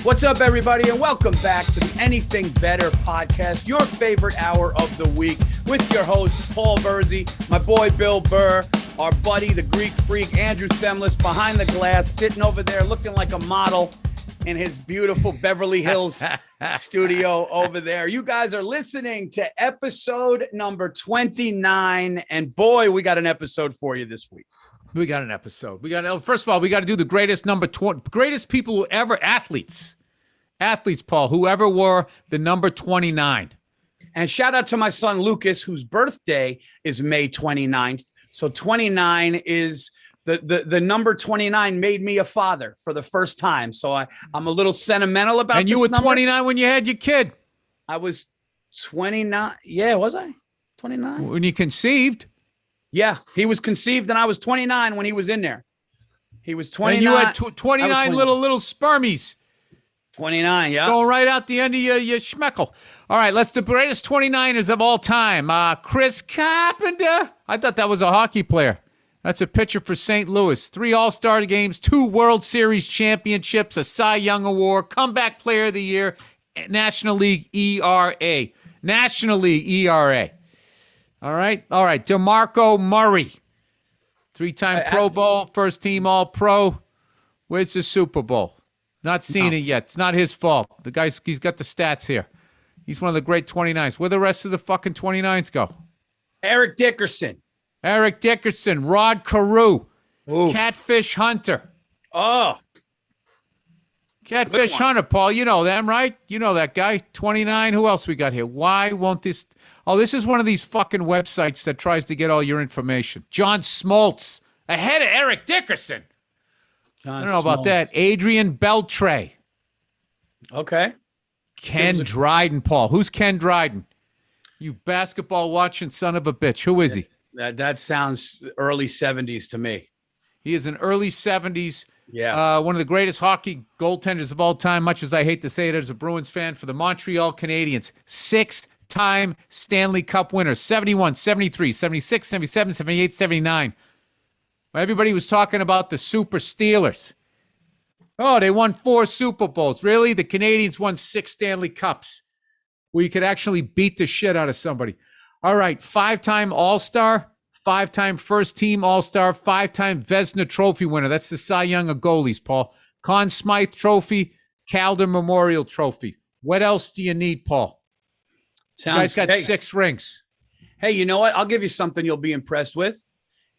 What's up, everybody, and welcome back to the Anything Better podcast, your favorite hour of the week, with your host, Paul Virzi, my boy, Bill Burr, our buddy, the Greek freak, Andrew Themeles, behind the glass, sitting over there looking like a model in his beautiful Beverly Hills studio over there. You guys are listening to episode number 29, and boy, we got an episode for you this week. We got an episode. First of all, we got to do the greatest greatest people who ever, athletes, Paul, whoever wore the number 29. And shout out to my son, Lucas, whose birthday is May 29th. So 29 is the number 29 made me a father for the first time. So I'm a little sentimental about this. And you were number. 29 when you had your kid. I was 29. Yeah, was I? 29? When you conceived. Yeah, he was conceived and I was 29 when he was in there. He was 29. And you had 29 little spermies. 29, yeah. Going right out the end of your schmeckle. All right, let's the greatest 29ers of all time. Chris Carpenter. I thought that was a hockey player. That's a pitcher for St. Louis. 3 All-Star games, 2 World Series championships, a Cy Young Award, Comeback Player of the Year, National League ERA. National League ERA. All right. DeMarco Murray. 3-time Pro Bowl, first team All-Pro. Where's the Super Bowl? Not seen it yet. It's not his fault. The guy's he's got the stats here. He's one of the great 29s. Where the rest of the fucking 29s go? Eric Dickerson, Rod Carew, Catfish Hunter. Oh. Catfish Hunter, Paul. You know them, right? You know that guy. 29. Who else we got here? Why won't this... Oh, this is one of these fucking websites that tries to get all your information. John Smoltz, ahead of Eric Dickerson. I don't know about that. Adrian Beltre. Okay. Ken Dryden, Paul. Who's Ken Dryden? You basketball watching son of a bitch. Who is he? That sounds early 70s to me. He is an early 70s. Yeah. One of the greatest hockey goaltenders of all time, much as I hate to say it as a Bruins fan, for the Montreal Canadiens. 6-time Stanley Cup winners. 71, 73, 76, 77, 78, 79. Everybody was talking about the Super Steelers. Oh, they won 4 Super Bowls. Really? The Canadians won 6 Stanley Cups. Where you could actually beat the shit out of somebody. All right, 5-time All-Star, 5-time first-team All-Star, 5-time Vezina Trophy winner. That's the Cy Young of goalies, Paul. Conn Smythe Trophy, Calder Memorial Trophy. What else do you need, Paul? You guys got 6 rings. Hey, you know what? I'll give you something you'll be impressed with.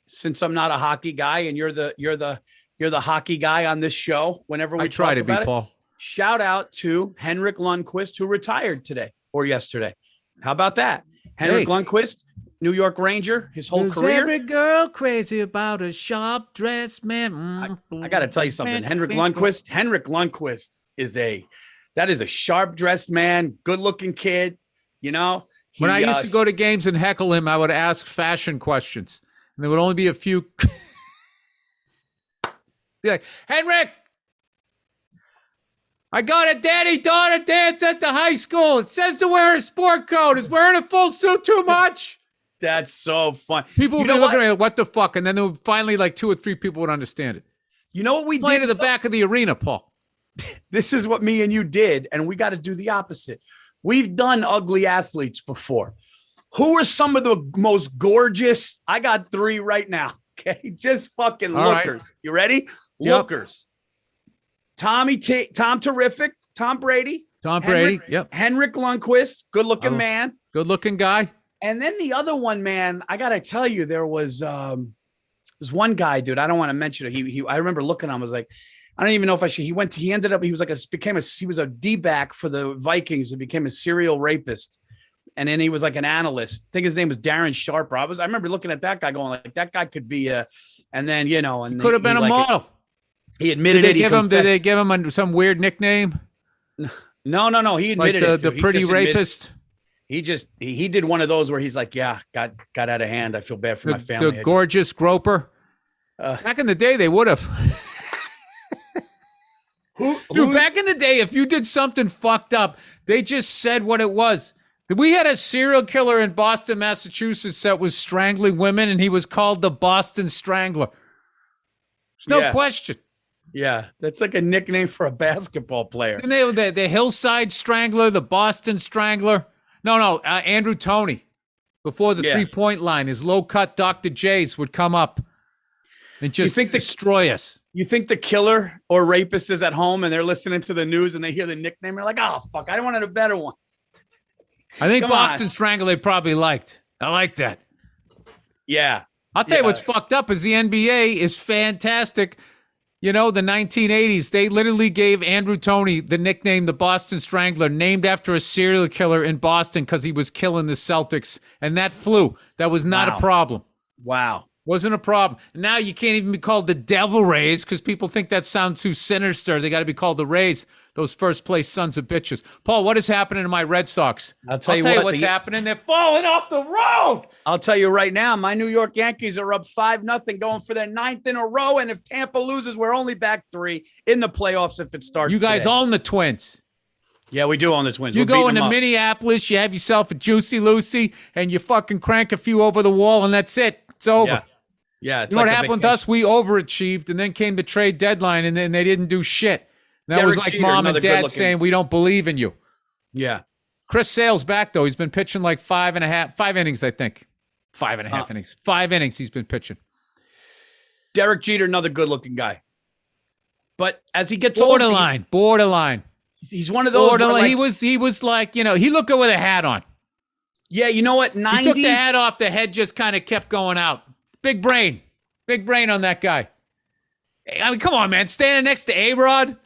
Since I'm not a hockey guy and you're the hockey guy on this show, whenever we try to be, about it, Paul. Shout out to Henrik Lundqvist, who retired today or yesterday. How about that? Henrik Lundqvist, New York Ranger, his whole career. Every girl crazy about a sharp dressed man. I got to tell you something. Henrik Lundqvist is a sharp dressed man, good looking kid. You know, when I used to go to games and heckle him, I would ask fashion questions. And there would only be a few. Be like, Henrik, I got a daddy-daughter dance at the high school. It says to wear a sport coat. Is wearing a full suit too much? That's so fun. People would be looking at it, what the fuck? And then there would finally, like 2 or 3 people would understand it. You know what we Playing did? to the back of the arena, Paul. This is what me and you did, and we got to do the opposite. We've done ugly athletes before. Who are some of the most gorgeous? I got 3 right now. Okay. Just fucking all lookers. Right. You ready? Yep. Lookers. Tom Terrific. Tom Brady. Yep. Henrik Lundqvist. Good looking man. Good looking guy. And then the other one, man, I got to tell you, there was one guy, dude. I don't want to mention it. I remember looking at him. I was like, I don't even know if I should. He was a D-back for the Vikings and became a serial rapist. And then he was like an analyst. I think his name was Darren Sharper. I remember looking at that guy going like, that guy could be and then, you know, and could have been a model. He admitted did they give him some weird nickname? No. He admitted like the pretty rapist. He did one of those where he's like, yeah, got out of hand. I feel bad for my family. The gorgeous groper. Back in the day, they would have. Dude, back in the day, if you did something fucked up, they just said what it was. We had a serial killer in Boston, Massachusetts that was strangling women, and he was called the Boston Strangler. There's no question. Yeah, that's like a nickname for a basketball player. Didn't they the Hillside Strangler, the Boston Strangler? No, Andrew Toney. Before the 3-point line, his low-cut Dr. J's would come up and just destroy us. You think the killer or rapist is at home and they're listening to the news and they hear the nickname? They're like, oh, fuck, I wanted a better one. I think Boston Strangler they probably liked. I like that. Yeah. I'll tell you what's fucked up is the NBA is fantastic. You know, the 1980s, they literally gave Andrew Toney the nickname the Boston Strangler, named after a serial killer in Boston because he was killing the Celtics. And that flew. That was not a problem. Wow. Wasn't a problem. Now you can't even be called the Devil Rays because people think that sounds too sinister. They got to be called the Rays, those first-place sons of bitches. Paul, what is happening to my Red Sox? I'll tell you what's happening. They're falling off the road. I'll tell you right now, my New York Yankees are up 5-0, going for their 9th in a row. And if Tampa loses, we're only back 3 in the playoffs if it starts You guys own the Twins. Yeah, we do own the Twins. You go into Minneapolis, you have yourself a Juicy Lucy, and you fucking crank a few over the wall, and that's it. It's over. Yeah. You know what happened with us? We overachieved, and then came the trade deadline, and then they didn't do shit. And that was like mom and dad saying, we don't believe in you. Yeah. Chris Sale's back, though. He's been pitching like 5 innings, I think. 5.5 innings. 5 innings he's been pitching. Derek Jeter, another good-looking guy. But as he gets borderline. He's one of those. Borderline. He was like, you know, he looked good with a hat on. Yeah, you know what? 90s. He took the hat off. The head just kind of kept going out. Big brain on that guy. I mean, come on, man. Standing next to A-Rod.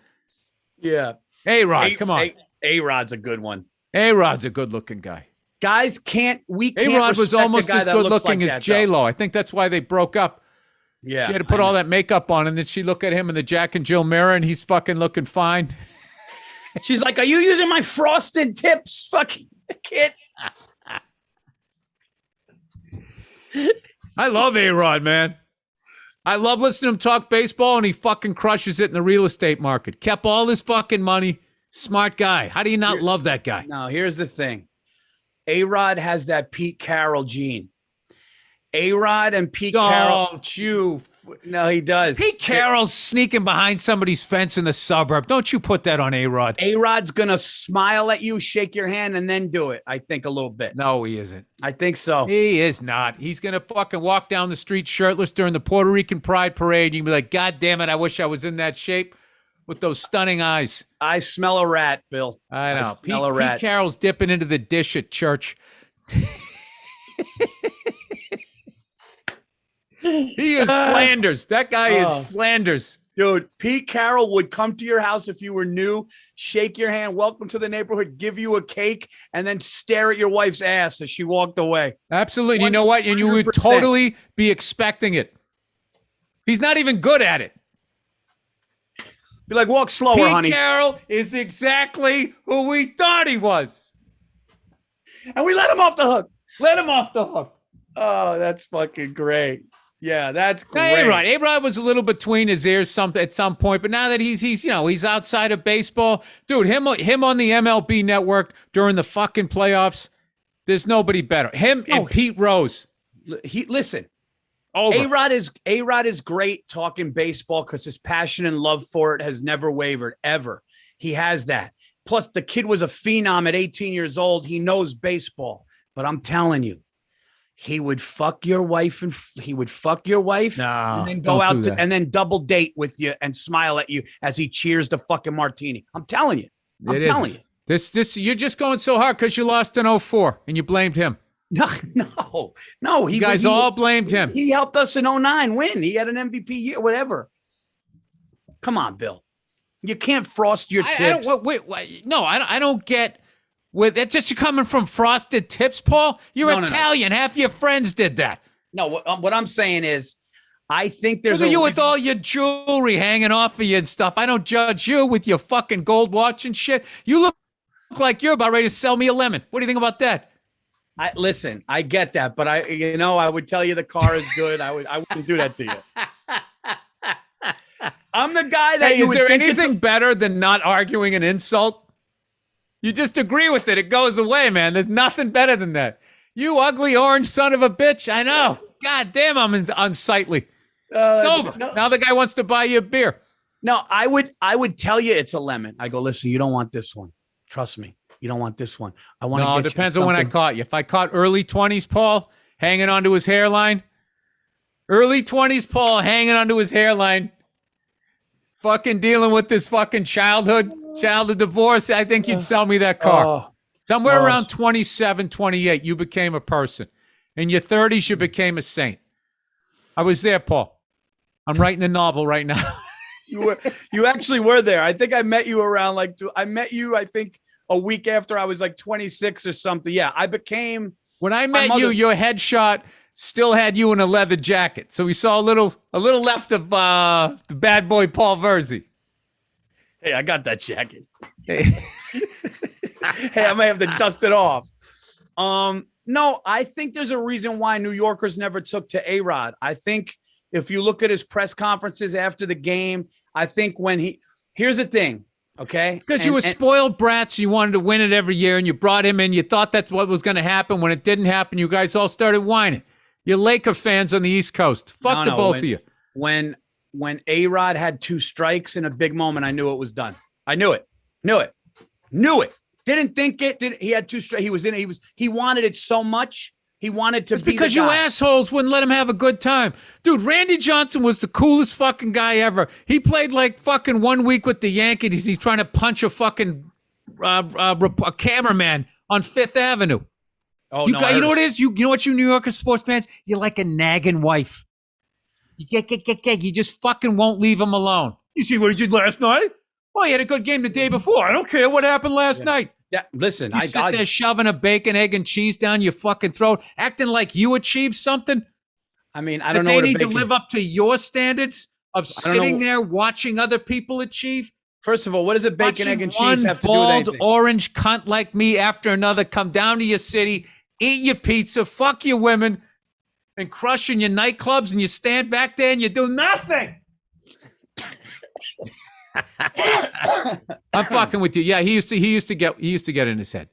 Yeah. A-Rod, come on. A-Rod's a good one. A-Rod's a good-looking guy. Guys can't. A-Rod was almost as good-looking as J-Lo. I think that's why they broke up. Yeah. She had to put all that makeup on, and then she looked at him in the Jack and Jill mirror, and he's fucking looking fine. She's like, "Are you using my frosted tips, fucking kid?" I love A-Rod, man. I love listening to him talk baseball, and he fucking crushes it in the real estate market. Kept all his fucking money. Smart guy. How do you not love that guy? No, here's the thing. A-Rod has that Pete Carroll gene. A-Rod and Pete Carroll. Don't you? No, he does. Pete Carroll's sneaking behind somebody's fence in the suburb. Don't you put that on A-Rod. A-Rod's going to smile at you, shake your hand, and then do it, I think, a little bit. No, he isn't. I think so. He is not. He's going to fucking walk down the street shirtless during the Puerto Rican Pride Parade. You can be like, God damn it, I wish I was in that shape with those stunning eyes. I smell a rat, Bill. I know. Pete Carroll's dipping into the dish at church. He is Flanders. That guy is Flanders. Dude, Pete Carroll would come to your house if you were new, shake your hand, welcome to the neighborhood, give you a cake, and then stare at your wife's ass as she walked away. Absolutely. You know what? And you would totally be expecting it. He's not even good at it. Be like, walk slower, honey. Pete Carroll is exactly who we thought he was. And we let him off the hook. Let him off the hook. Oh, that's fucking great. Yeah, that's great. A-Rod was a little between his ears at some point, but now that he's outside of baseball, dude, him on the MLB network during the fucking playoffs, there's nobody better. Him and Pete Rose. Listen. Over. A-Rod is great talking baseball because his passion and love for it has never wavered, ever. He has that. Plus, the kid was a phenom at 18 years old. He knows baseball. But I'm telling you, he would fuck your wife and then go out and then double date with you and smile at you as he cheers the fucking martini. I'm telling you. This you're just going so hard because you lost in 04 and you blamed him. No. You guys all blamed him. He helped us in 09 win. He had an MVP year, whatever. Come on, Bill. You can't frost your tips. I don't get. That's just coming from frosted tips, Paul. You're Italian. No. Half your friends did that. No, what I'm saying is, I think there's Look at you with all your jewelry hanging off of you and stuff. I don't judge you with your fucking gold watch and shit. You look like you're about ready to sell me a lemon. What do you think about that? Listen, I get that, but I would tell you the car is good. I wouldn't do that to you. I'm the guy that. Hey, is there anything better than not arguing an insult? You just agree with it. It goes away, man. There's nothing better than that. You ugly orange son of a bitch. I know. God damn, I'm unsightly. It's over. No. Now the guy wants to buy you a beer. No, I would tell you it's a lemon. I go, listen, you don't want this one. Trust me. You don't want this one. I want to No, get it depends on when I caught you. If I caught early 20s, Paul, hanging onto his hairline, fucking dealing with this fucking childhood divorce, I think you'd sell me that car. Somewhere around 27, 28, you became a person. In your 30s, you became a saint. I was there, Paul. I'm writing a novel right now. You actually were there. I think I met you around I think a week after I was like 26 or something. Yeah, I became. When I met you, your headshot still had you in a leather jacket. So we saw a little left of the bad boy Paul Virzi. Hey, I got that jacket. Hey, I may have to dust it off. No, I think there's a reason why New Yorkers never took to A-Rod. I think if you look at his press conferences after the game, I think here's the thing, okay? It's because you were spoiled brats. You wanted to win it every year, and you brought him in. You thought that's what was going to happen. When it didn't happen, you guys all started whining. You're Laker fans on the East Coast. Fuck both of you. When A-Rod had 2 strikes in a big moment, I knew it was done. I knew it. Didn't think it. He had 2 strikes. He wanted it so much. He wanted to. It's because you assholes wouldn't let him have a good time. Dude, Randy Johnson was the coolest fucking guy ever. He played like fucking 1 week with the Yankees. He's trying to punch a fucking a cameraman on Fifth Avenue. Oh, you know what it is? You know what, you New Yorker sports fans? You're like a nagging wife. You get. You just fucking won't leave him alone. You see what he did last night? Well, he had a good game the day before. I don't care what happened last night. Yeah, listen. You sit there shoving a bacon, egg, and cheese down your fucking throat, acting like you achieved something. I mean, I don't know. They need to live up to your standards of sitting there watching other people achieve. First of all, what does a bacon, egg, and cheese have to do with anything? One bald orange cunt like me after another come down to your city, eat your pizza, fuck your women, and crush in your nightclubs, and you stand back there and you do nothing. I'm fucking with you. Yeah, he used to get in his head.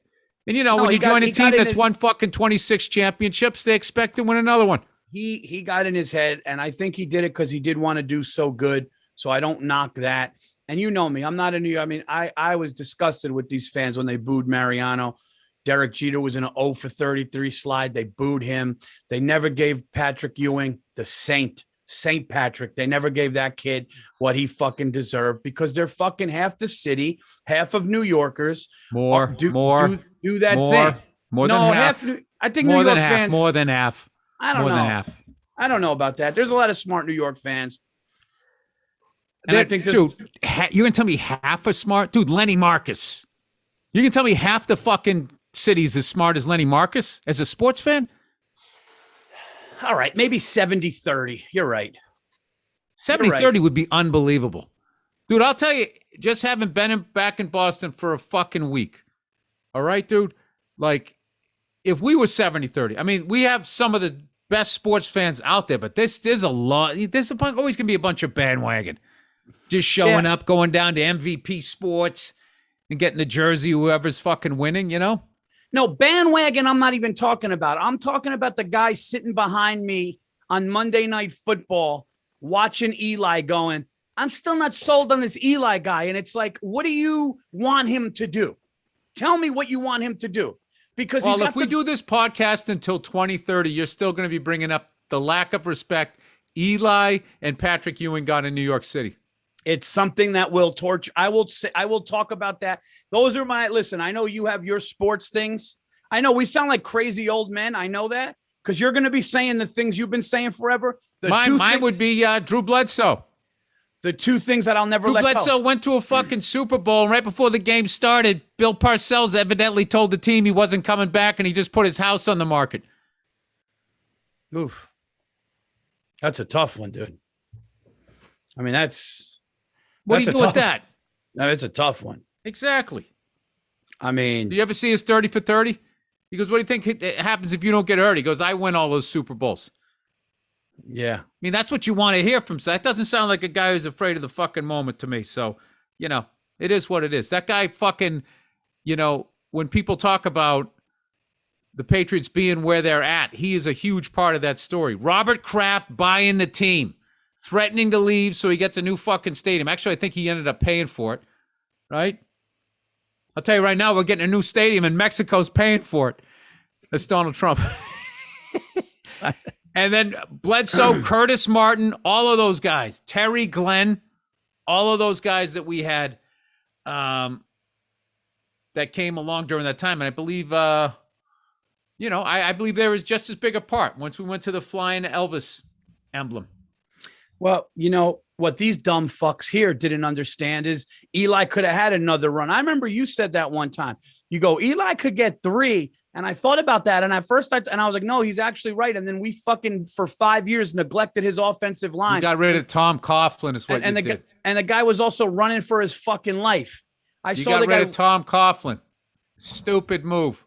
And when you join a team that's won fucking 26 championships, they expect to win another one. He got in his head, and I think he did it because he did want to do so good. So I don't knock that. And you know me, I'm not a New York. I mean, I was disgusted with these fans when they booed Mariano. Derek Jeter was in an 0 for 33 slide. They booed him. They never gave Patrick Ewing, the Saint Patrick. They never gave that kid what he fucking deserved because they're fucking half the city, half of New Yorkers. Do that thing. More than half. I think New York fans. More than half. I don't know. More than half. I don't know about that. There's a lot of smart New York fans. And I think dude, you're going to tell me half are smart? Dude, Lenny Marcus. You can tell me half the fucking city's as smart as Lenny Marcus as a sports fan? All right, maybe 70-30. You're right. 70-30 would be unbelievable. Dude, I'll tell you, just having been back in Boston for a fucking week. All right, dude? Like, if we were 70-30, I mean, we have some of the best sports fans out there, but there's a lot. There's always going to be a bunch of bandwagon. Just showing up, going down to MVP Sports and getting the jersey, whoever's fucking winning, No, bandwagon I'm not even talking about. I'm talking about the guy sitting behind me on Monday Night Football watching Eli going, I'm still not sold on this Eli guy. And it's like, what do you want him to do? Tell me what you want him to do. Because if we do this podcast until 2030, you're still going to be bringing up the lack of respect Eli and Patrick Ewing got in New York City. It's something that will torture. I will talk about that. Those are listen, I know you have your sports things. I know we sound like crazy old men. I know that because you're going to be saying the things you've been saying forever. Mine would be Drew Bledsoe. The 2 things that I'll never let go. Drew Bledsoe went to a fucking Super Bowl, and right before the game started, Bill Parcells evidently told the team he wasn't coming back, and he just put his house on the market. Oof. That's a tough one, dude. I mean, what do you do with that? No, it's a tough one. Exactly. I mean, do you ever see his 30 for 30? He goes, what do you think happens if you don't get hurt? He goes, I win all those Super Bowls. Yeah. I mean, that's what you want to hear from. So that doesn't sound like a guy who's afraid of the fucking moment to me. So, it is what it is. That guy fucking, when people talk about the Patriots being where they're at, he is a huge part of that story. Robert Kraft buying the team. threatening to leave so he gets a new fucking stadium. Actually, I think he ended up paying for it, right? I'll tell you right now, we're getting a new stadium and Mexico's paying for it. That's Donald Trump. And then Bledsoe, Curtis Martin, all of those guys, Terry Glenn, all of those guys that we had that came along during that time. And I believe, I believe there was just as big a part once we went to the Flying Elvis emblem. Well, what these dumb fucks here didn't understand is Eli could have had another run. I remember you said that one time. You go, Eli could get 3. And I thought about that. And at first I was like, no, he's actually right. And then we fucking, for 5 years, neglected his offensive line. You got rid of Tom Coughlin is what and you did. And the guy was also running for his fucking life. You got rid of Tom Coughlin. Stupid move.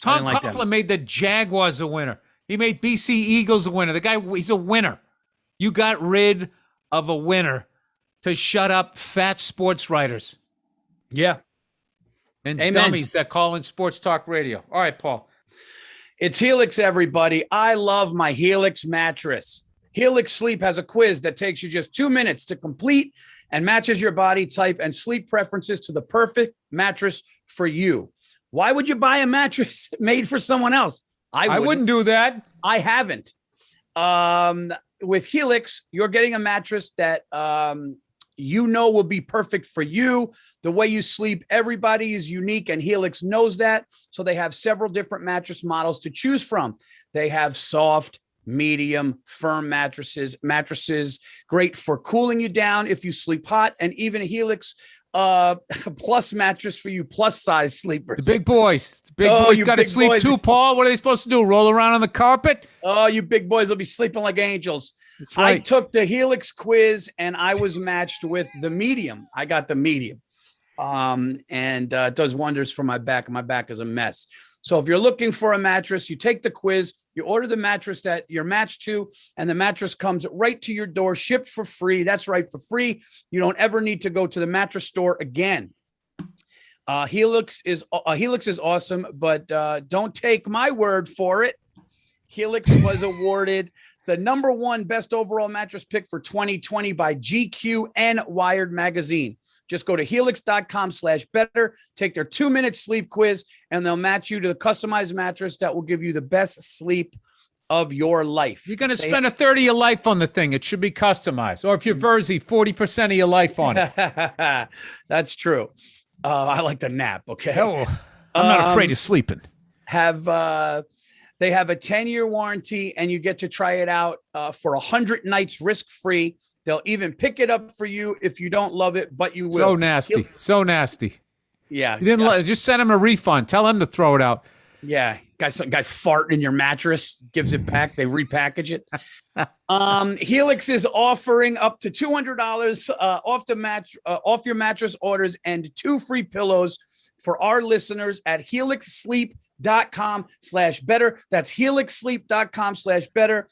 Tom Coughlin made the Jaguars a winner. He made BC Eagles a winner. The guy, he's a winner. You got rid of a winner to shut up fat sports writers. Yeah. And dummies that call in sports talk radio. All right, Paul. It's Helix, everybody. I love my Helix mattress. Helix Sleep has a quiz that takes you just 2 minutes to complete and matches your body type and sleep preferences to the perfect mattress for you. Why would you buy a mattress made for someone else? I wouldn't do that. I haven't. With Helix, you're getting a mattress that will be perfect for you. The way you sleep, everybody is unique, and Helix knows that. So they have several different mattress models to choose from. They have soft, medium, firm mattresses great for cooling you down if you sleep hot, and even a Helix plus mattress for you plus size sleepers. The big boys. The big boys got to sleep too, Paul. What are they supposed to do? Roll around on the carpet? Oh, you big boys will be sleeping like angels. That's right. I took the Helix quiz and I was matched with the medium. I got the medium. And it does wonders for my back. My back is a mess. So if you're looking for a mattress, you take the quiz, you order the mattress that you're matched to, and the mattress comes right to your door, shipped for free. That's right, for free. You don't ever need to go to the mattress store again. Helix is awesome, but don't take my word for it. Helix was awarded the #1 best overall mattress pick for 2020 by GQ and Wired magazine. Just go to helix.com/better, take their 2-minute sleep quiz, and they'll match you to the customized mattress that will give you the best sleep of your life. You're going to spend a third of your life on the thing. It should be customized. Or if you're Virzi, 40% of your life on it. That's true. I like to nap, okay? Oh, I'm not afraid of sleeping. They have a 10-year warranty, and you get to try it out for 100 nights risk-free. They'll even pick it up for you if you don't love it, but you will. So nasty. So nasty. Yeah. You didn't just send him a refund. Tell him to throw it out. Yeah. Some guy farting in your mattress, gives it back. They repackage it. Helix is offering up to $200 off your mattress orders and 2 free pillows for our listeners at helixsleep.com/better. That's helixsleep.com/better.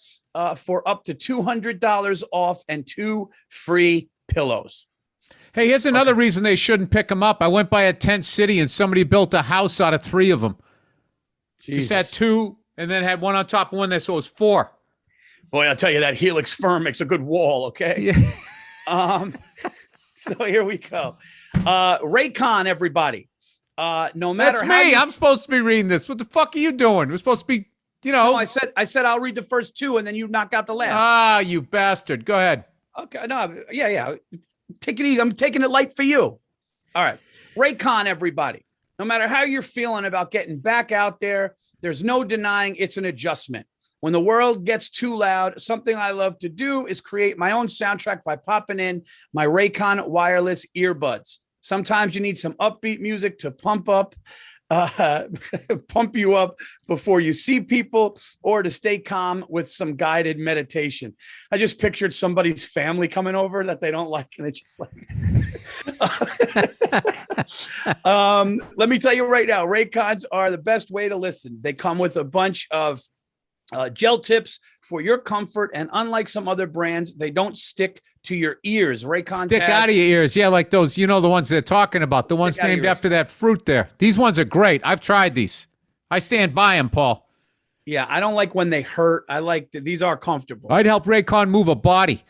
For up to $200 off and 2 free pillows. Hey, here's another reason they shouldn't pick them up. I went by a tent city and somebody built a house out of 3 of them. Jesus. Just had 2 and then had one on top of one there, so it was 4. Boy, I'll tell you, that Helix firm makes a good wall, okay? Yeah. So here we go. Raycon, everybody. No matter That's me. I'm supposed to be reading this. What the fuck are you doing? We're supposed to be... No, I said I'll read the first 2 and then you knock out the last. Ah, you bastard. Go ahead. Okay, no, yeah. Take it easy. I'm taking it light for you. All right. Raycon, everybody. No matter how you're feeling about getting back out there, there's no denying it's an adjustment. When the world gets too loud, something I love to do is create my own soundtrack by popping in my Raycon wireless earbuds. Sometimes you need some upbeat music to pump you up before you see people, or to stay calm with some guided meditation. I just pictured somebody's family coming over that they don't like, and it's just like, let me tell you right now, Raycons are the best way to listen. They come with a bunch of gel tips for your comfort, and unlike some other brands, they don't stick to your ears. Raycons stick out of your ears. Yeah, like those, the ones they're talking about, the ones named after that fruit there. These ones are great. I've tried these. I stand by them, Paul. Yeah, I don't like when they hurt. I like these are comfortable. I'd help Raycon move a body.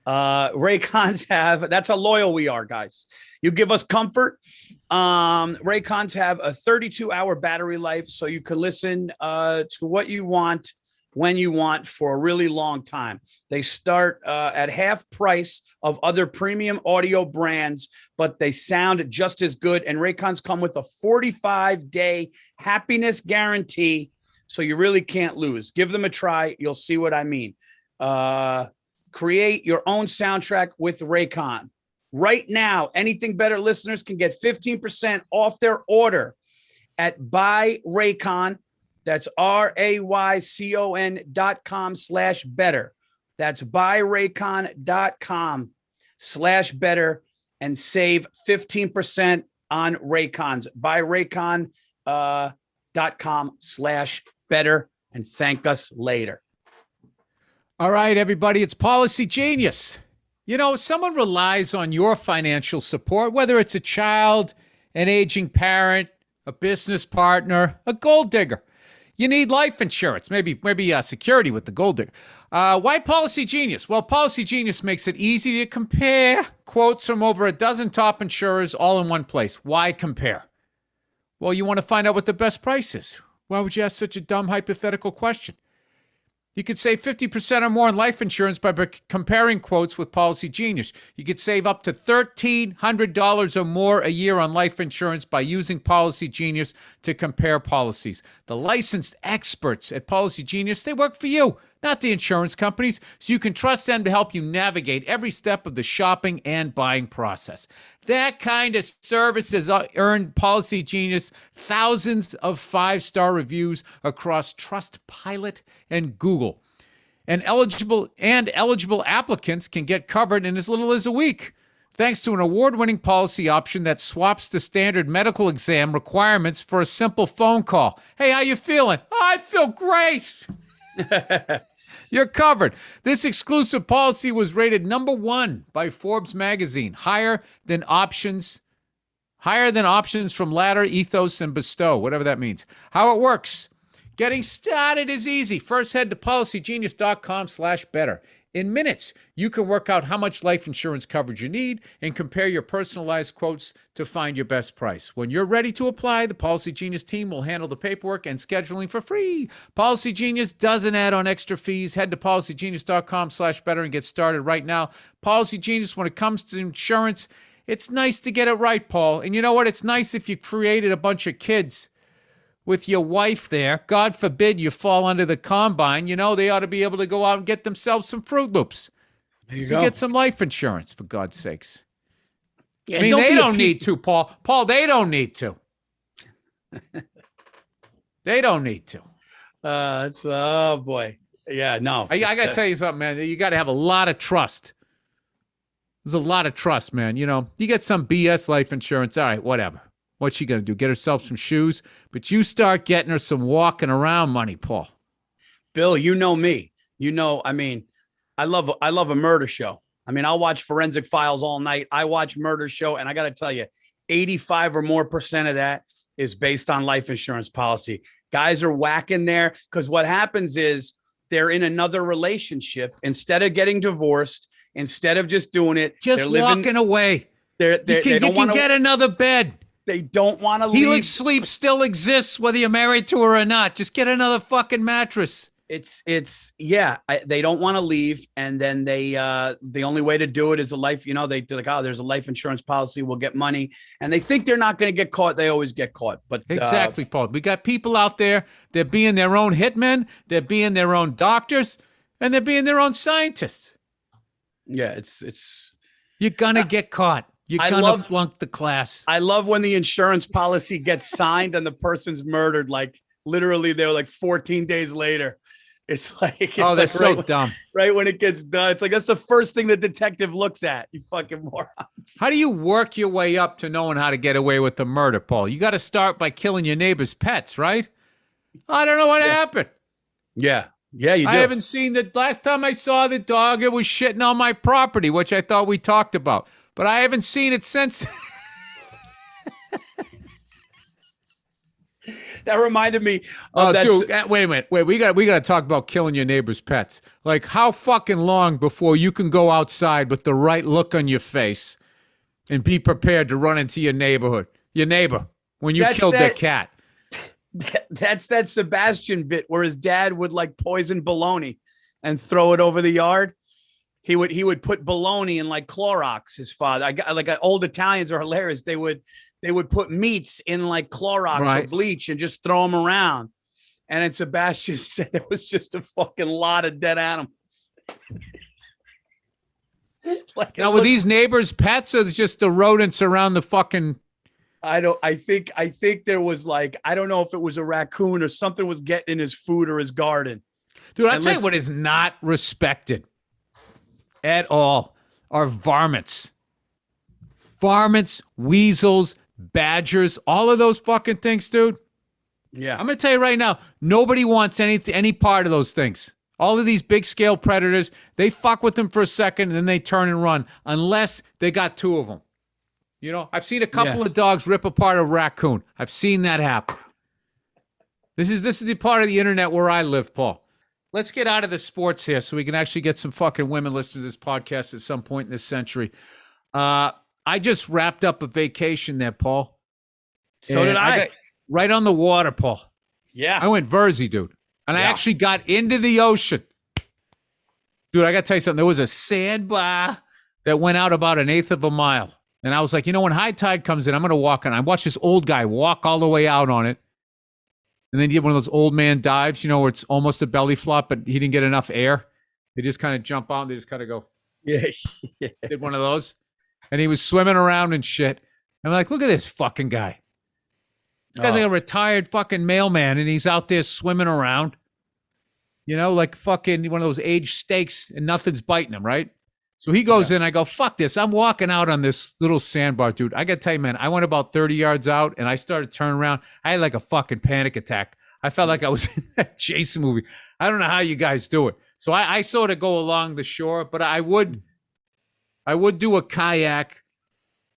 Raycons that's how loyal we are, guys. You give us comfort. Raycons have a 32-hour battery life, so you can listen to what you want when you want for a really long time. They start at half price of other premium audio brands, but they sound just as good. And Raycons come with a 45-day happiness guarantee, so you really can't lose. Give them a try. You'll see what I mean. Create your own soundtrack with Raycon. Right now, Anything Better listeners can get 15% off their order at Buy Raycon. That's RAYCON.com/better. That's buyraycon.com/better and save 15% on Raycons. Buyraycon.com/better and thank us later. All right, everybody, it's Policy Genius. You know, someone relies on your financial support, whether it's a child, an aging parent, a business partner, a gold digger. You need life insurance, maybe security with the gold digger. Why Policy Genius? Well, Policy Genius makes it easy to compare quotes from over a dozen top insurers all in one place. Why compare? Well, you want to find out what the best price is. Why would you ask such a dumb hypothetical question? You could save 50% or more on life insurance by comparing quotes with Policy Genius. You could save up to $1,300 or more a year on life insurance by using Policy Genius to compare policies. The licensed experts at Policy Genius, they work for you, not the insurance companies, so you can trust them to help you navigate every step of the shopping and buying process. That kind of service has earned Policy Genius thousands of 5-star reviews across Trustpilot and Google. And eligible applicants can get covered in as little as a week, thanks to an award-winning policy option that swaps the standard medical exam requirements for a simple phone call. Hey, how you feeling? Oh, I feel great. You're covered. This exclusive policy was rated #1 by Forbes magazine, higher than options from Ladder, Ethos, and Bestow, whatever that means. How it works. Getting started is easy. First, head to policygenius.com/better. In minutes, you can work out how much life insurance coverage you need and compare your personalized quotes to find your best price. When you're ready to apply, the Policy Genius team will handle the paperwork and scheduling for free. Policy Genius doesn't add on extra fees. Head to policygenius.com/better and get started right now. Policy Genius, when it comes to insurance, it's nice to get it right, Paul. And you know what? It's nice if you created a bunch of kids with your wife there. God forbid you fall under the combine. You know, they ought to be able to go out and get themselves some Fruit Loops. There you go. Get some life insurance, for God's sakes. Yeah, I mean, they don't need to, Paul. Paul, they don't need to. They don't need to. Oh, boy. Yeah, no. I got to tell you something, man. You got to have a lot of trust. There's a lot of trust, man. You know, you get some BS life insurance. All right, whatever. What's she going to do? Get herself some shoes? But you start getting her some walking around money, Paul. Bill, you know me. You know, I mean, I love a murder show. I mean, I'll watch Forensic Files all night. I watch Murder Show, and I got to tell you, 85 or more % of that is based on life insurance policy. Guys are whacking there because what happens is they're in another relationship. Instead of getting divorced, instead of just doing it, just they're walking away. You can get another bed. They don't want to leave. Helix Sleep still exists whether you're married to her or not. Just get another fucking mattress. They don't want to leave. And then the only way to do it is a life, they're like, oh, there's a life insurance policy. We'll get money. And they think they're not going to get caught. They always get caught. But exactly, Paul. We got people out there. They're being their own hitmen. They're being their own doctors, and they're being their own scientists. Yeah, it's you're going to get caught. You're going to flunk the class. I love when the insurance policy gets signed and the person's murdered. Like literally they're like 14 days later. It's like, they're so dumb. Right when it gets done. It's like, that's the first thing the detective looks at. You fucking morons. How do you work your way up to knowing how to get away with the murder, Paul? You got to start by killing your neighbor's pets, right? I don't know what happened. Yeah. Yeah, you do. I haven't seen the last time I saw the dog, it was shitting on my property, which I thought we talked about. But I haven't seen it since. That reminded me Oh, of that. dude, wait a minute. Wait, we got to talk about killing your neighbor's pets. Like, how fucking long before you can go outside with the right look on your face and be prepared to run into your neighbor, when you killed their cat? That's that Sebastian bit where his dad would like poison bologna and throw it over the yard. He would put bologna in like Clorox. His father, I got like old Italians are hilarious. They would put meats in like Clorox or bleach and just throw them around. And then Sebastian said there was just a fucking lot of dead animals. Like, now, were these neighbors' pets or just the rodents around the fucking? I think there was like, I don't know if it was a raccoon or something was getting in his food or his garden. Dude, I'll tell you what is not respected at all are varmints. Varmints, weasels, badgers, all of those fucking things, dude. Yeah. I'm going to tell you right now, nobody wants any part of those things. All of these big scale predators, they fuck with them for a second and then they turn and run unless they got two of them. You know, I've seen a couple of dogs rip apart a raccoon. I've seen that happen. This is the part of the internet where I live, Paul. Let's get out of the sports here so we can actually get some fucking women listening to this podcast at some point in this century. I just wrapped up a vacation there, Paul. So did I. Right on the water, Paul. Yeah. I went Virzi, dude. And I actually got into the ocean. Dude, I got to tell you something. There was a sandbar that went out about 1/8 of a mile. And I was like, you know, when high tide comes in, I'm going to walk on. I watched this old guy walk all the way out on it. And then he did one of those old man dives, you know, where it's almost a belly flop, but he didn't get enough air. They just kind of jump out and they just kind of go. Yeah. Did one of those. And he was swimming around and shit. I'm like, look at this fucking guy. This guy's like a retired fucking mailman, and he's out there swimming around. You know, like fucking one of those aged steaks, and nothing's biting him, right? So he goes in, I go, fuck this. I'm walking out on this little sandbar, dude. I got to tell you, man, I went about 30 yards out, and I started turning around. I had like a fucking panic attack. I felt like I was in that Jason movie. I don't know how you guys do it. So I sort of go along the shore, but I would do a kayak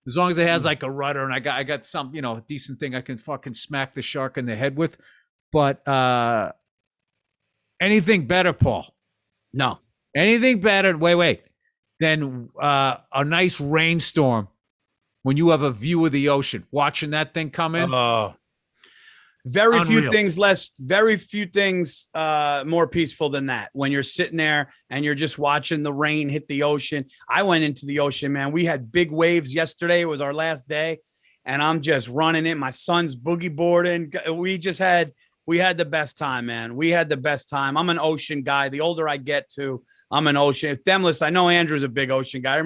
as long as it has like a rudder and I got some, you know, a decent thing I can fucking smack the shark in the head with. But anything better, Paul? No. Anything better, wait, than a nice rainstorm when you have a view of the ocean, watching that thing come in? Very few things more peaceful than that. When you're sitting there and you're just watching the rain hit the ocean. I went into the ocean, man. We had big waves yesterday. It was our last day. And I'm just running in. My son's boogie boarding. We had the best time, man. We had the best time. I'm an ocean guy. The older I get to, I'm an ocean. Themeles, I know Andrew's a big ocean guy. I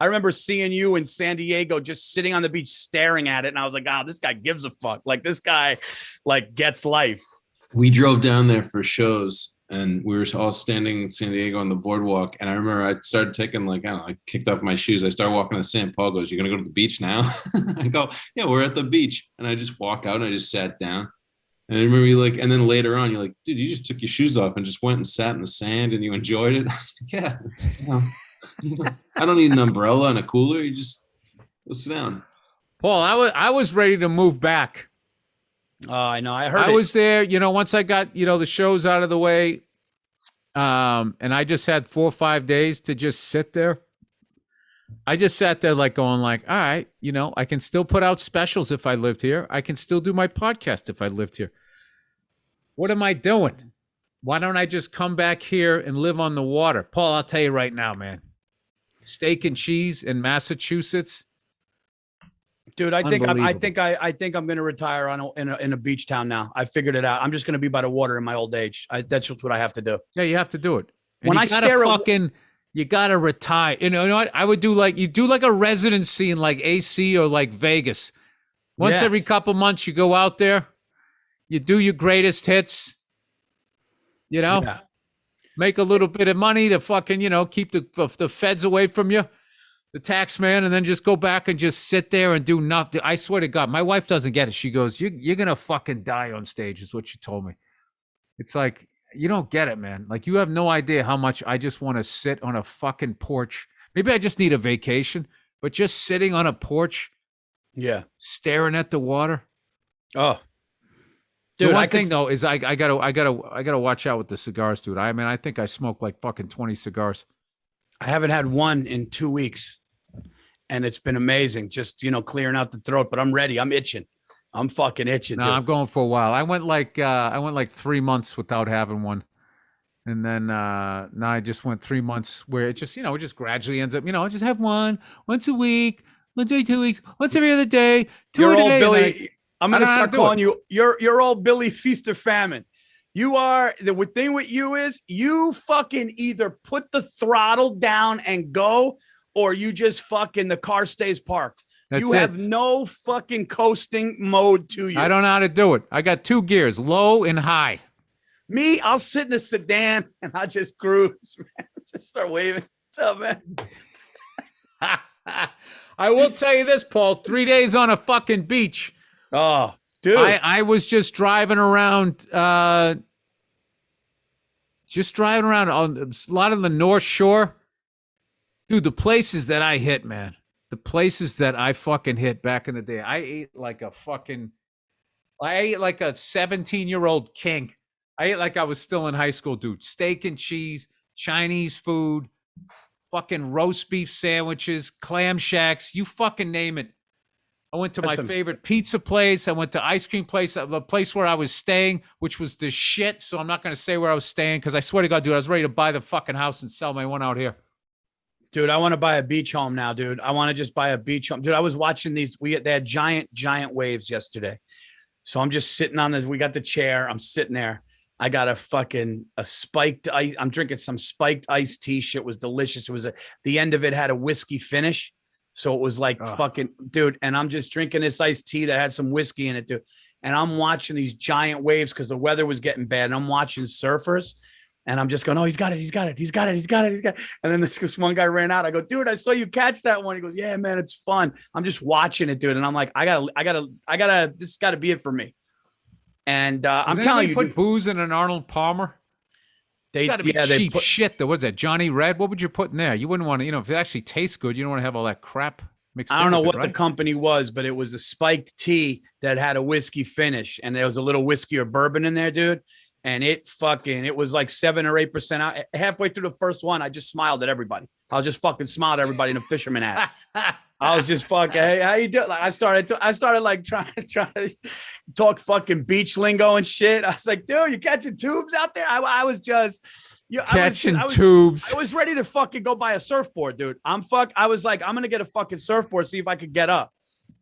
remember seeing you in San Diego just sitting on the beach staring at it. And I was like, oh, this guy gives a fuck. Like, this guy, like, gets life. We drove down there for shows, and we were all standing in San Diego on the boardwalk. And I remember I started taking, like, I don't know, I kicked off my shoes. I started walking to St. Paul. Goes, "You're going to go to the beach now?" I go, "Yeah, we're at the beach." And I just walk out, and I just sat down. And I remember you like, and then later on, you're like, "Dude, you just took your shoes off and just went and sat in the sand and you enjoyed it." I was like, "Yeah, I don't need an umbrella and a cooler. You just go sit down." Paul, I was ready to move back. Oh, I know. I heard I was there, you know, once I got, you know, the shows out of the way, and I just had 4 or 5 days to just sit there. I just sat there like going like, all right, you know, I can still put out specials if I lived here. I can still do my podcast if I lived here. What am I doing? Why don't I just come back here and live on the water? Paul, I'll tell you right now, man. Steak and cheese in Massachusetts. Dude, I think I'm going to retire in a beach town now. I figured it out. I'm just going to be by the water in my old age. That's just what I have to do. Yeah, you have to do it. And when I stare you gotta retire. You know what? I would do like a residency in like AC or like Vegas. Once every couple months, you go out there, you do your greatest hits. You know, make a little bit of money to fucking, you know, keep the feds away from you, the tax man, and then just go back and just sit there and do nothing. I swear to God, my wife doesn't get it. She goes, "You're gonna fucking die on stage," is what she told me. It's like, you don't get it, man. Like, you have no idea how much I just want to sit on a fucking porch. Maybe I just need a vacation, but just sitting on a porch, staring at the water. Oh, Dude, the one thing though is I gotta watch out with the cigars, dude. I mean, I think I smoke like fucking 20 cigars. I haven't had one in 2 weeks, and it's been amazing. Just clearing out the throat, but I'm ready. I'm itching. I'm fucking itching. No, dude. I'm going for a while. I went like 3 months without having one. And then now I just went 3 months where it just, it just gradually ends up, I just have one once a week, once every 2 weeks, once every other day, You're a old day. Billy. I'm going to start calling you, you're old Billy Feast or Famine. You are, the thing with you is you fucking either put the throttle down and go, or you just fucking, the car stays parked. You have no fucking coasting mode to you. I don't know how to do it. I got 2 gears, low and high. Me, I'll sit in a sedan and I'll just cruise, man. Just start waving. What's up, man? I will tell you this, Paul. 3 days on a fucking beach. Oh, dude. I was just driving around on a lot of the North Shore. Dude, the places that I hit, man. The places that I fucking hit back in the day. I ate like a 17-year-old king. I ate like I was still in high school, dude. Steak and cheese, Chinese food, fucking roast beef sandwiches, clam shacks, you fucking name it. I went to my favorite pizza place. I went to ice cream place, the place where I was staying, which was the shit. So I'm not going to say where I was staying because I swear to God, dude, I was ready to buy the fucking house and sell my one out here. Dude, I want to buy a beach home now, dude. I want to just buy a beach home. Dude, I was watching these. They had giant waves yesterday. So I'm just sitting on this. We got the chair. I'm sitting there. I got a spiked ice. I'm drinking some spiked iced tea. Shit was delicious. It was the end of it had a whiskey finish. So it was like fucking, dude. And I'm just drinking this iced tea that had some whiskey in it, dude. And I'm watching these giant waves because the weather was getting bad. And I'm watching surfers. And I'm just going, oh, he's got it. And then this one guy ran out. I go, dude, I saw you catch that one. He goes, yeah, man, it's fun. I'm just watching it, dude. And I'm like, I gotta, this got to be it for me. And I'm telling you, put booze in an Arnold Palmer. They got to be cheap shit though. What's that? Johnny Red? What would you put in there? You wouldn't want to, if it actually tastes good, you don't want to have all that crap mixed in. I don't know what right? the company was, but it was a spiked tea that had a whiskey finish, and there was a little whiskey or bourbon in there, dude. And it was like 7 or 8% out. Halfway through the first one, I just smiled at everybody. I was just fucking smiled at everybody in a fisherman hat. I was just fucking, hey, how you doing? Like I started like trying to talk fucking beach lingo and shit. I was like, dude, you catching tubes out there? I was just catching tubes. I was ready to fucking go buy a surfboard, dude. I was like, I'm gonna get a fucking surfboard, see if I could get up,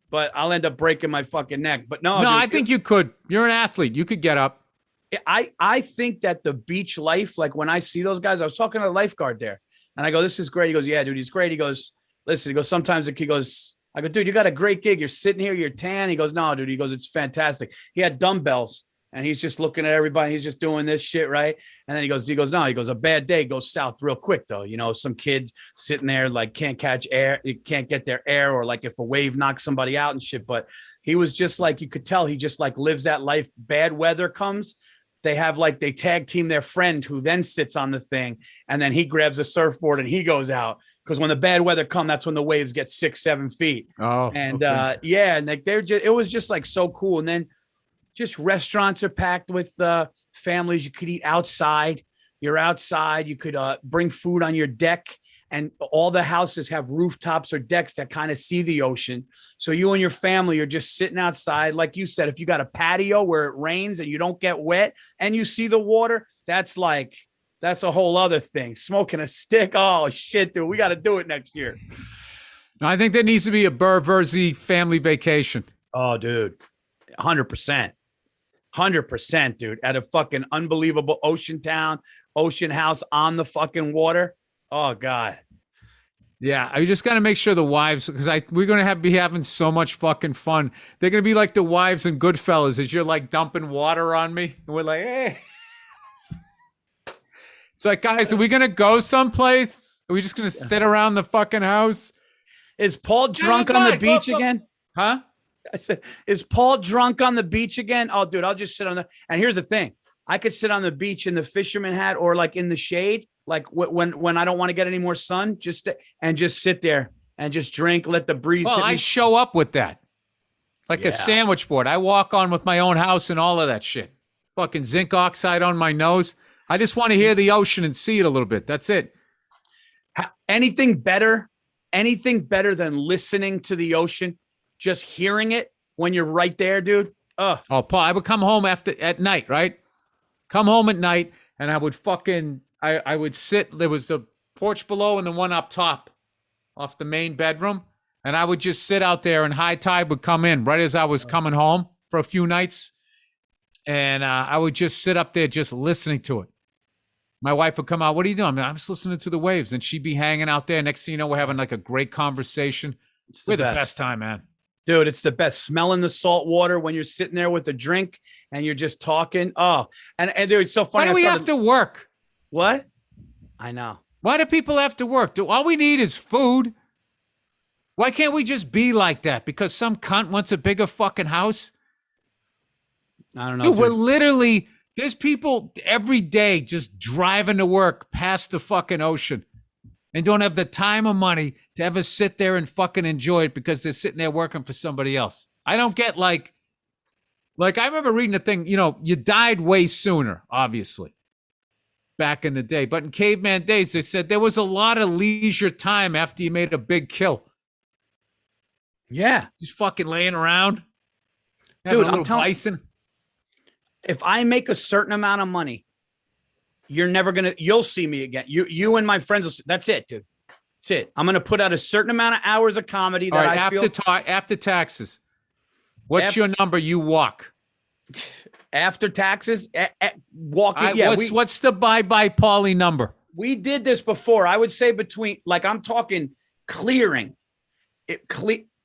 but I'll end up breaking my fucking neck. But no, dude, I think you could. You're an athlete. You could get up. I think that the beach life, like when I see those guys, I was talking to the lifeguard there, and I go, this is great. He goes, yeah, dude, he's great. He goes, listen, he goes, sometimes he goes, I go, dude, you got a great gig. You're sitting here, you're tan. He goes, no, dude. He goes, it's fantastic. He had dumbbells and he's just looking at everybody. He's just doing this shit, right? And then he goes, no, he goes, a bad day goes south real quick though. Some kid sitting there like can't catch air, you can't get their air, or like if a wave knocks somebody out and shit. But he was just like, you could tell he just like lives that life. Bad weather comes. They have like, they tag team their friend who then sits on the thing, and then he grabs a surfboard and he goes out. Because when the bad weather come, that's when the waves get 6-7 feet. Oh, and okay. yeah, and like it was just like so cool. And then just restaurants are packed with families. You could eat outside. You're outside. You could bring food on your deck, and all the houses have rooftops or decks that kind of see the ocean. So you and your family are just sitting outside. Like you said, if you got a patio where it rains and you don't get wet and you see the water, that's a whole other thing. Smoking a stick. Oh shit, dude. We got to do it next year. I think there needs to be a Burr Virzi family vacation. Oh, dude. 100%. 100%, dude. At a fucking unbelievable ocean town, ocean house on the fucking water. Oh God. Yeah, I just got to make sure the wives, because we're going to be having so much fucking fun. They're going to be like the wives in Goodfellas as you're like dumping water on me. And we're like, hey. It's like, guys, are we going to go someplace? Are we just going to sit around the fucking house? Is Paul drunk on the beach again? Huh? I said, is Paul drunk on the beach again? Oh, dude, I'll just sit on and here's the thing. I could sit on the beach in the fisherman hat or like in the shade. Like when I don't want to get any more sun, just sit there and just drink, let the breeze. Well, I show up with that. like Yeah. a sandwich board. I walk on with my own house and all of that shit. Fucking zinc oxide on my nose. I just want to hear the ocean and see it a little bit. That's it. Anything better than listening to the ocean, just hearing it when you're right there, dude. Oh, Paul, I would come home at night, right? Come home at night, and I would I would sit. There was the porch below and the one up top off the main bedroom. And I would just sit out there, and high tide would come in right as I was coming home for a few nights. And I would just sit up there just listening to it. My wife would come out. What are you doing? I'm just listening to the waves. And she'd be hanging out there. Next thing you know, we're having like a great conversation. We're the best time, man. Dude, it's the best. Smelling the salt water when you're sitting there with a drink and you're just talking. Oh, and dude, it's so funny. Why do we have to work? What? I know. Why do people have to work? All we need is food. Why can't we just be like that? Because some cunt wants a bigger fucking house? I don't know. Dude, we're literally, there's people every day just driving to work past the fucking ocean and don't have the time or money to ever sit there and fucking enjoy it because they're sitting there working for somebody else. I don't get like I remember reading a thing, you died way sooner, obviously, back in the day. But in caveman days, they said there was a lot of leisure time after you made a big kill. Yeah. Just fucking laying around. Dude, I'm telling bison. If I make a certain amount of money, you'll see me again. You and my friends will see, that's it, dude. That's it. I'm going to put out a certain amount of hours of comedy that after taxes. What's your number you walk? After taxes, walking. What's the bye-bye Paulie number? We did this before. I would say I'm talking clearing.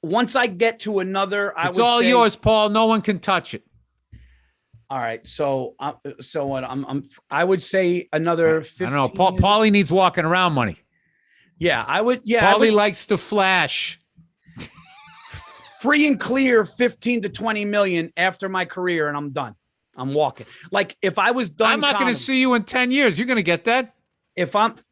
Once I get to another, it's all yours, Paul. No one can touch it. All right. So what? I would say another 15. I don't know. Paulie needs walking around money. Yeah, I would. Yeah, Paulie likes to flash. Free and clear 15 to 20 million after my career, and I'm done. I'm walking. Like if I was done, I'm not going to see you in 10 years. You're going to get that.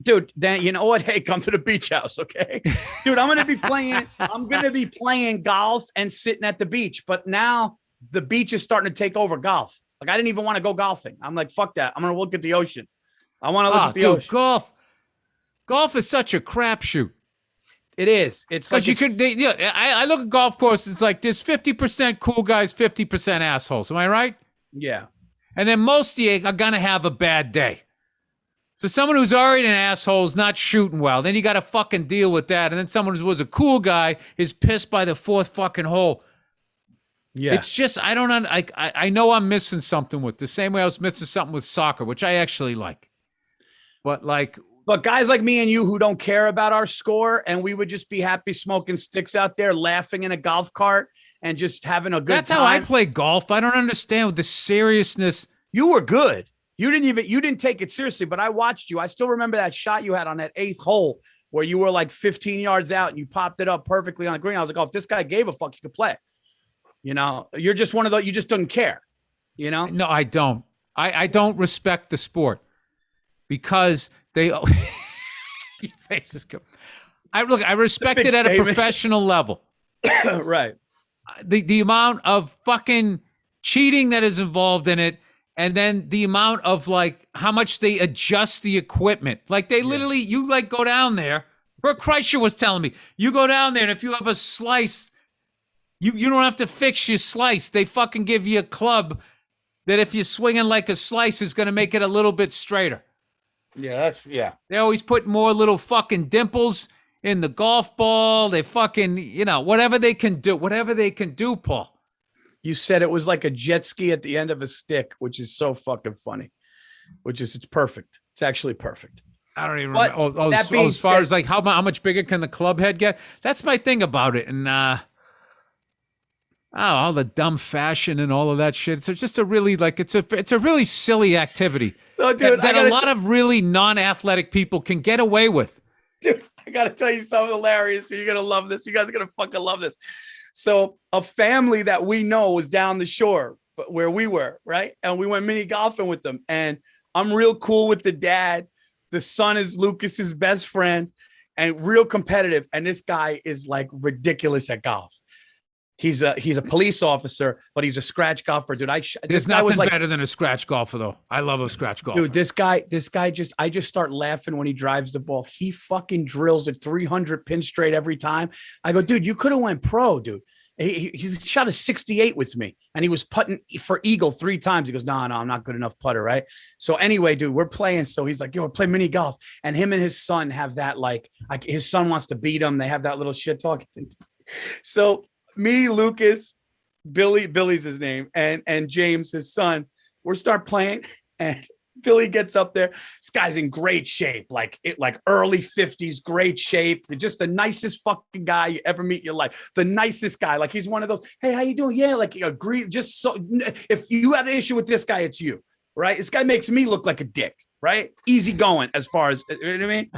Dude, then you know what? Hey, come to the beach house, okay? Dude, I'm going to be playing golf and sitting at the beach. But now the beach is starting to take over golf. Like I didn't even want to go golfing. I'm like, fuck that. I'm going to look at the ocean. I want to look at the ocean. Golf is such a crapshoot. It is. It's like I look at golf courses. It's like there's 50% cool guys, 50% assholes. Am I right? Yeah. And then most of you are going to have a bad day. So someone who's already an asshole is not shooting well. Then you got to fucking deal with that. And then someone who was a cool guy is pissed by the fourth fucking hole. Yeah. It's just, I know I'm missing something with the same way I was missing something with soccer, which I actually like. But guys like me and you who don't care about our score, and we would just be happy smoking sticks out there, laughing in a golf cart and just having a good time. That's how I play golf. I don't understand with the seriousness. You were good. You didn't take it seriously, but I watched you. I still remember that shot you had on that 8th hole where you were like 15 yards out and you popped it up perfectly on the green. I was like, oh, if this guy gave a fuck, you could play. You're just one of those, you just don't care, No, I don't. I don't respect the sport because they, I respect it at a professional level. Right. The amount of fucking cheating that is involved in it. And then the amount of how much they adjust the equipment. Like they literally, you go down there. Burr Kreischer was telling me, you go down there and if you have a slice, you don't have to fix your slice. They fucking give you a club that if you're swinging like a slice is going to make it a little bit straighter. Yeah, They always put more little fucking dimples in the golf ball. They fucking, whatever they can do, Paul. You said it was like a jet ski at the end of a stick, which is so fucking funny. It's perfect. It's actually perfect. I don't even remember. As far as how much bigger can the club head get? That's my thing about it. And all the dumb fashion and all of that shit. So it's just a really it's a really silly activity that a lot of really non-athletic people can get away with. Dude, I got to tell you something hilarious. You're going to love this. You guys are going to fucking love this. So a family that we know was down the shore where we were, right? And we went mini golfing with them. And I'm real cool with the dad. The son is Lucas's best friend and real competitive. And this guy is ridiculous at golf. He's a police officer, but he's a scratch golfer, dude. There's nothing better than a scratch golfer, though. I love a scratch golfer. Dude, this guy I just start laughing when he drives the ball. He fucking drills it 300 pin straight every time. I go, dude, you could have went pro, dude. He shot a 68 with me, and he was putting for eagle 3 times. He goes, no, I'm not good enough putter, right? So anyway, dude, we're playing. So he's like, yo, we're playing mini golf, and him and his son have that his son wants to beat him. They have that little shit talking thing. So me, Lucas, Billy's his name, and James, his son, we'll start playing, and Billy gets up there. This guy's in great shape, like early 50s, great shape. Just the nicest fucking guy you ever meet in your life. The nicest guy. Like he's one of those, hey, how you doing? Yeah, like you agree. Just so if you had an issue with this guy, it's you, right? This guy makes me look like a dick, right? Easy going as far as, you know what I mean?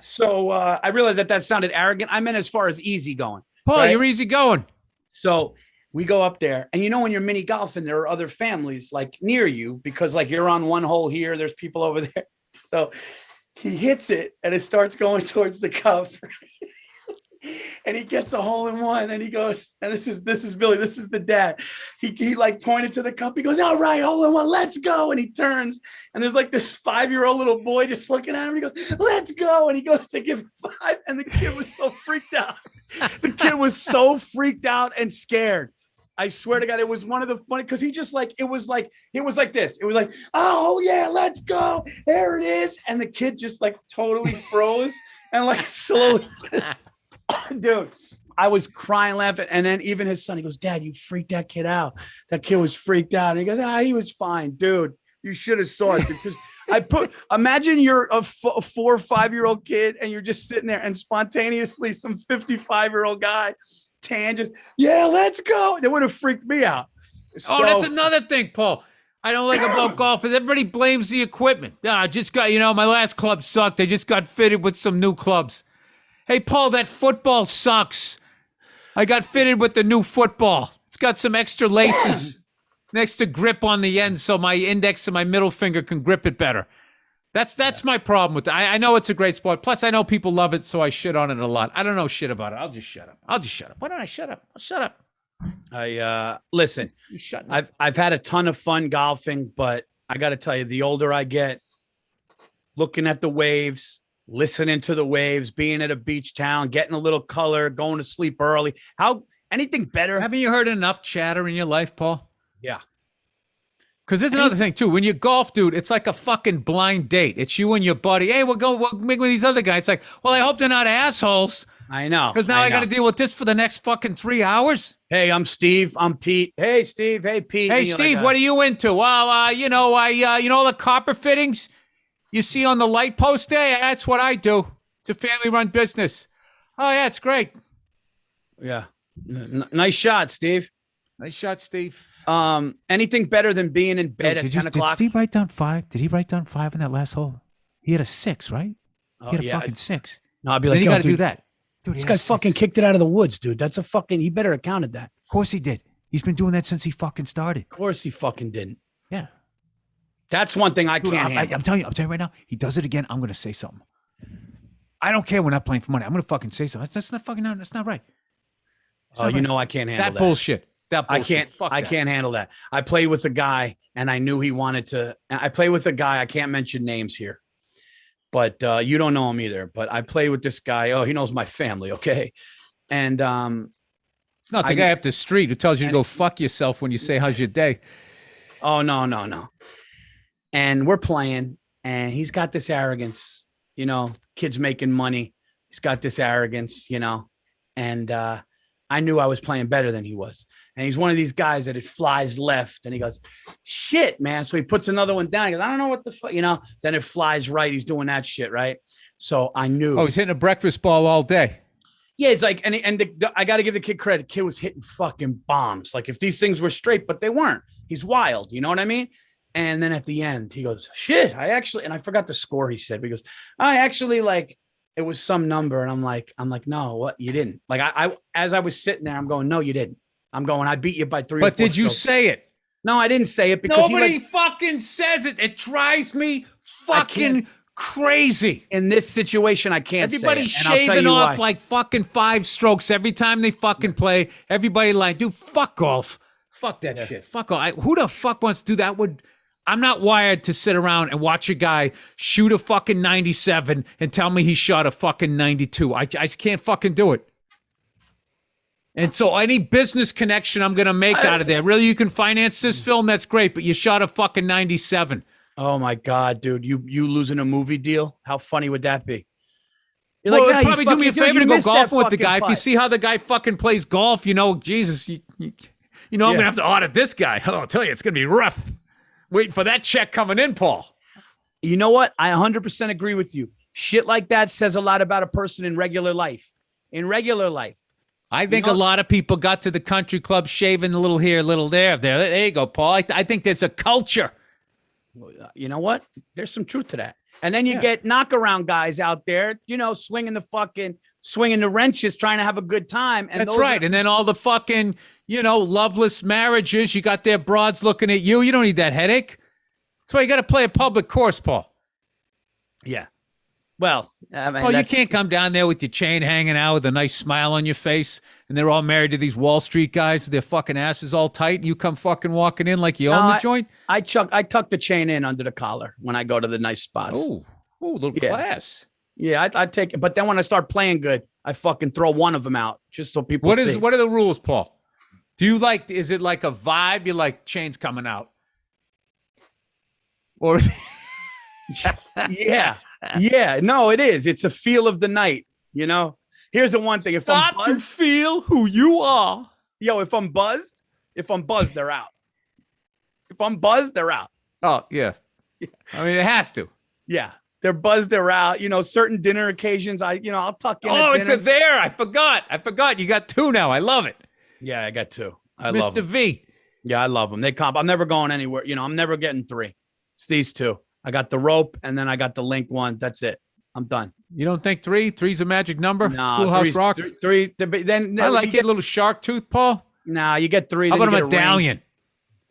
So I realized that sounded arrogant. I meant as far as easy going. Paul, right? You're easy going. So we go up there, and when you're mini golfing, there are other families like near you because like you're on one hole here, there's people over there. So he hits it, and it starts going towards the cup, and he gets a hole in one, and he goes, and this is Billy, this is the dad. He like pointed to the cup. He goes, all right, hole in one, let's go. And he turns, and there's like this 5-year-old little boy just looking at him. He goes, let's go. And he goes to give 5, and the kid was so freaked out. The kid was so freaked out and scared. I swear to God, it was one of the funny because he just like it was like this. It was like, oh yeah, let's go. There it is. And the kid just like totally froze and like slowly, dude. I was crying, laughing, and then even his son, he goes, Dad, you freaked that kid out. That kid was freaked out. And he goes, he was fine, dude. You should have saw it because imagine you're a 4 or 5-year-old kid and you're just sitting there and spontaneously some 55-year-old guy tangent. Yeah, let's go. They would have freaked me out. So, that's another thing, Paul. I don't like about golf is everybody blames the equipment. I just got, my last club sucked. They just got fitted with some new clubs. Hey, Paul, that football sucks. I got fitted with the new football. It's got some extra laces. Next to grip on the end so my index and my middle finger can grip it better. That's my problem with it. I know it's a great sport. Plus, I know people love it, so I shit on it a lot. I don't know shit about it. I'll just shut up. Why don't I shut up? I'll shut up. Listen, I've had a ton of fun golfing, but I got to tell you, the older I get, looking at the waves, listening to the waves, being at a beach town, getting a little color, going to sleep early. Anything better? Haven't you heard enough chatter in your life, Paul? Yeah. Because there's another thing, too. When you golf, dude, it's like a fucking blind date. It's you and your buddy. Hey, we'll make with these other guys. It's like, well, I hope they're not assholes. I know. Because now I got to deal with this for the next fucking 3 hours. Hey, I'm Steve. I'm Pete. Hey, Steve. Hey, Pete. Hey, Steve, what are you into? Well, all the copper fittings you see on the light post there? That's what I do. It's a family-run business. Oh, yeah, it's great. Yeah. Nice shot, Steve. Nice shot, Steve. Anything better than being in bed at 10 o'clock? Did Steve write down 5? Did he write down 5 in that last hole? He had a 6, right? He had a fucking 6. No, I'd be like, you got to do that. Dude, this guy fucking kicked it out of the woods, dude. That's he better have counted that. Of course he did. He's been doing that since he fucking started. Of course he fucking didn't. Yeah. That's one thing I can't handle. I'm telling you right now, he does it again, I'm going to say something. I don't care. We're not playing for money. I'm going to fucking say something. That's not fucking, that's not right. Oh, you know I can't handle that. Bullshit. That bullshit. I can't handle that. I played with a guy, and I knew he wanted to. I played with a guy. I can't mention names here, but you don't know him either. But I played with this guy. Oh, he knows my family. Okay, and it's not the guy up the street who tells you to go fuck yourself when you say how's your day. Oh no. And we're playing, and he's got this arrogance. Kid's making money. He's got this arrogance. And I knew I was playing better than he was. And he's one of these guys that it flies left, and he goes, shit, man. So he puts another one down. He goes, I don't know what the fuck, then it flies right. He's doing that shit, right? So I knew. Oh, he's hitting a breakfast ball all day. Yeah, it's like, I got to give the kid credit. The kid was hitting fucking bombs. Like if these things were straight, but they weren't. He's wild. You know what I mean? And then at the end, he goes, shit, and I forgot the score he said. He goes, I actually it was some number. And I'm like, no, what? You didn't. Like as I was sitting there, I'm going, no, you didn't. I'm going, I beat you by 3 or 4 But did you strokes. say it? No, I didn't say it because nobody fucking says it. It drives me fucking crazy. In this situation, I can't Everybody's say it, and I'll tell shaving you off why. like fucking 5 strokes every time they fucking play. Everybody like, dude, fuck golf. Fuck that shit. Fuck golf. Who the fuck wants to do that? I'm not wired to sit around and watch a guy shoot a fucking 97 and tell me he shot a fucking 92. I can't fucking do it. And so any business connection I'm going to make out of there, really, you can finance this film, that's great, but you shot a fucking 97. Oh my God, dude! You losing a movie deal? How funny would that be? You're Well, like, it'd "Yeah, probably you do me a fucking- dude, favor you to go missed that golfing with the fucking guy. If you putt." see how the guy fucking plays golf, Jesus, you know I'm going to have to audit this guy. I'll tell you, it's going to be rough. Waiting for that check coming in, Paul. You know what? I 100% agree with you. Shit like that says a lot about a person in regular life. In regular life. I think a lot of people got to the country club shaving a little here, a little there. There you go, Paul. I think there's a culture. You know what? There's some truth to that. And then you get knockaround guys out there, swinging the wrenches, trying to have a good time. And That's right. And then all the fucking, loveless marriages. You got their broads looking at you. You don't need that headache. That's why you got to play a public course, Paul. Yeah. Well, I mean, You can't come down there with your chain hanging out with a nice smile on your face, and they're all married to these Wall Street guys with their fucking asses all tight, and you come fucking walking in like you own the joint? I tuck the chain in under the collar when I go to the nice spots. Oh, little class. Yeah, I take it. But then when I start playing good, I fucking throw one of them out just so people see. What are the rules, Paul? Is it like a vibe? You like chains coming out? Or Yeah. Yeah, no, it is. It's a feel of the night, Here's the one thing. start If I'm to buzzed, feel who you are. if I'm buzzed, they're out. If I'm buzzed, they're out. Oh, yeah. I mean, it has to. Yeah. They're buzzed, they're out. Certain dinner occasions, I'll tuck in. Oh, at it's dinner. there. I forgot. You got 2 now. I love it. Yeah, I got 2. I love Mr. them. V. Yeah, I love them. They comp. I'm never going anywhere. I'm never getting 3. It's these 2. I got the rope, and then I got the link one. That's it. I'm done. You don't think 3? 3's a magic number? No, Schoolhouse Rock? 3. Then I like it. Little shark tooth, Paul. Nah, you get 3. How then about you a get ring. medallion?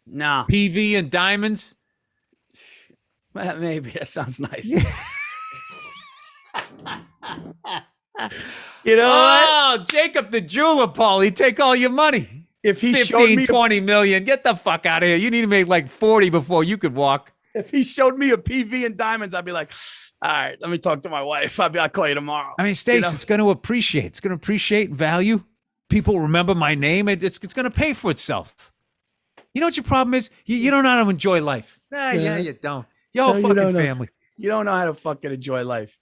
Nah, PV and diamonds? maybe that sounds nice. You know what? Oh, Jacob the jeweler, Paul. He'd take all your money. If he showed 15, me, 20 million. Get the fuck out of here. You need to make like 40 before you could walk. if he showed me a PV and diamonds, I'd be like, all right, let me talk to my wife. I'll call you tomorrow. I mean, Stace, it's going to appreciate. It's going to appreciate value. People remember my name. It's going to pay for itself. You know what your problem is? You don't know how to enjoy life. Yeah, you don't. Your whole No, you fucking don't know. family. You don't know how to fucking enjoy life.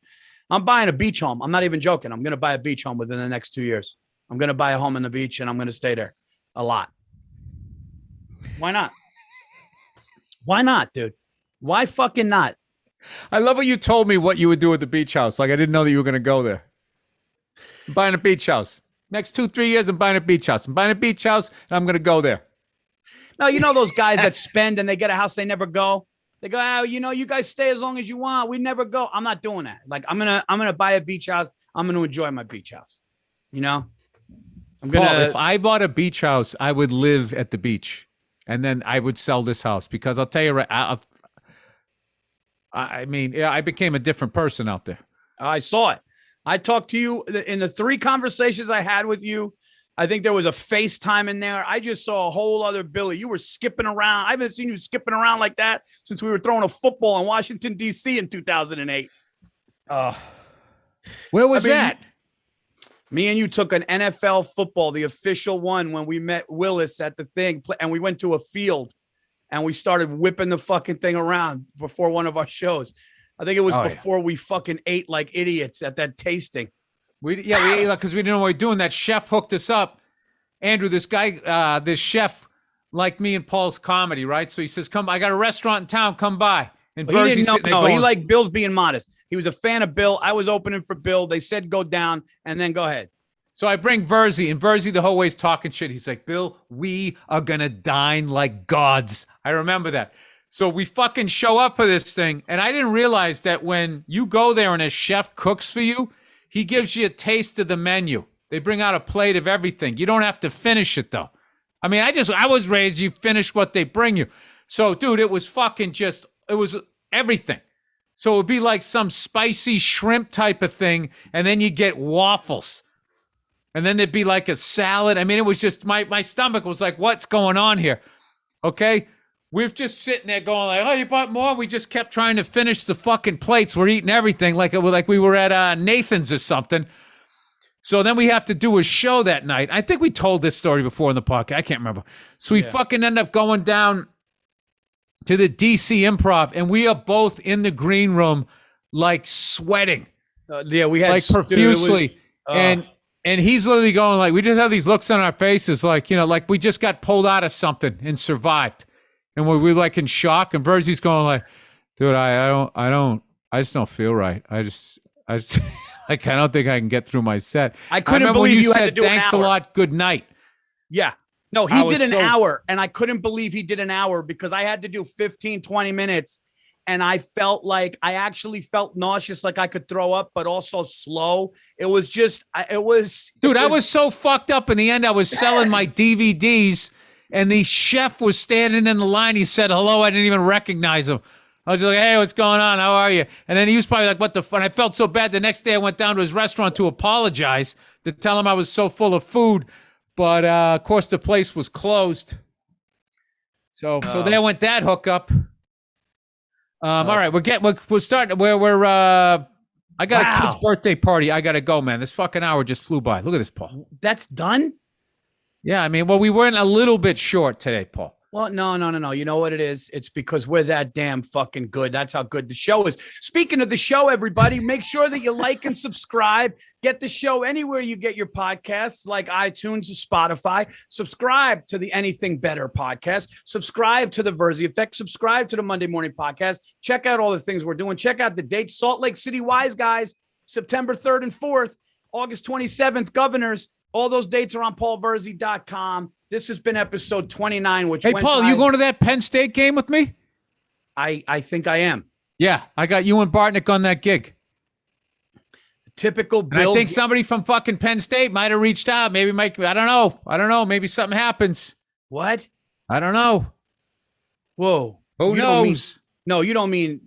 I'm buying a beach home. I'm not even joking. I'm going to buy a beach home within the next 2 years. I'm going to buy a home on the beach and I'm going to stay there a lot. Why not? Why not, dude? Why fucking not? I love what you told me what you would do at the beach house. Like, I didn't know that you were going to go there. I'm buying a beach house. Next 2-3 years, I'm buying a beach house. I'm buying a beach house, and I'm going to go there. No, those guys that spend and they get a house, they never go. They go, oh, you guys stay as long as you want. We never go. I'm not doing that. Like, I'm gonna buy a beach house. I'm gonna enjoy my beach house. I'm gonna. Paul, if I bought a beach house, I would live at the beach, and then I would sell this house because I'll tell you, I became a different person out there. I saw it. I talked to you in the 3 conversations I had with you. I think there was a FaceTime in there. I just saw a whole other Billy. You were skipping around. I haven't seen you skipping around like that since we were throwing a football in Washington, D.C. in 2008. Where was that? Me and you took an NFL football, the official one, when we met Willis at the thing, and we went to a field, and we started whipping the fucking thing around before one of our shows. I think it was before we fucking ate like idiots at that tasting. We ate because we didn't know what we were doing. That chef hooked us up. Andrew, this guy, this chef, liked me and Paul's comedy, right? So he says, "Come, I got a restaurant in town. Come by." And He didn't know. sitting there No, going, he liked Bill's being modest. He was a fan of Bill. I was opening for Bill. They said go down and then go ahead. So I bring Virzi, and Virzi the whole way's talking shit. He's like, "Bill, we are gonna dine like gods." I remember that. So we fucking show up for this thing, and I didn't realize that when you go there and a chef cooks for you, he gives you a taste of the menu. They bring out a plate of everything. You don't have to finish it, though. I mean, I was raised, you finish what they bring you. So, dude, it was fucking it was everything. So it would be like some spicy shrimp type of thing, and then you get waffles. And then there'd be like a salad. I mean, it was just, my stomach was like, what's going on here? Okay? We're just sitting there going like, oh, you bought more? We just kept trying to finish the fucking plates. We're eating everything like we were at Nathan's or something. So then we have to do a show that night. I think we told this story before in the podcast. I can't remember. So we fucking end up going down to the DC Improv, and we are both in the green room like sweating. We had like profusely. And he's literally going like, we just have these looks on our faces like, like we just got pulled out of something and survived. And we're like in shock, and Virzi's going like, dude, I just don't feel right. I just like, I don't think I can get through my set. I couldn't believe you had to do thanks an hour. a lot, good night. Yeah. No, he did an hour, and I couldn't believe he did an hour because I had to do 15, 20 minutes, and I felt like I actually felt nauseous, like I could throw up, but also slow. It was just, I was so fucked up in the end. I was selling my DVDs, and the chef was standing in the line. He said hello. I didn't even recognize him. I was like, hey, what's going on? How are you? And then he was probably like, what the fuck? I felt so bad. The next day I went down to his restaurant to apologize, to tell him I was so full of food. But, of course, the place was closed. So there went that hookup. All right, we're starting I got a kid's birthday party. I got to go, man. This fucking hour just flew by. Look at this, Paul. That's done? Yeah, I mean, well, we went a little bit short today, Paul. Well, no. You know what it is? It's because we're that damn fucking good. That's how good the show is. Speaking of the show, everybody, make sure that you like and subscribe. Get the show anywhere you get your podcasts, like iTunes or Spotify. Subscribe to the Anything Better podcast. Subscribe to the Virzi Effect. Subscribe to the Monday Morning Podcast. Check out all the things we're doing. Check out the dates. Salt Lake City Wise Guys, September 3rd and 4th, August 27th, Governors. All those dates are on paulvirzi.com. This has been episode 29, which Hey, Paul, you going to that Penn State game with me? I think I am. Yeah, I got you and Bartnick on that gig. Typical Bill. And I think somebody from fucking Penn State might have reached out. Maybe I don't know. Maybe something happens. What? I don't know. Whoa. Who knows? You don't mean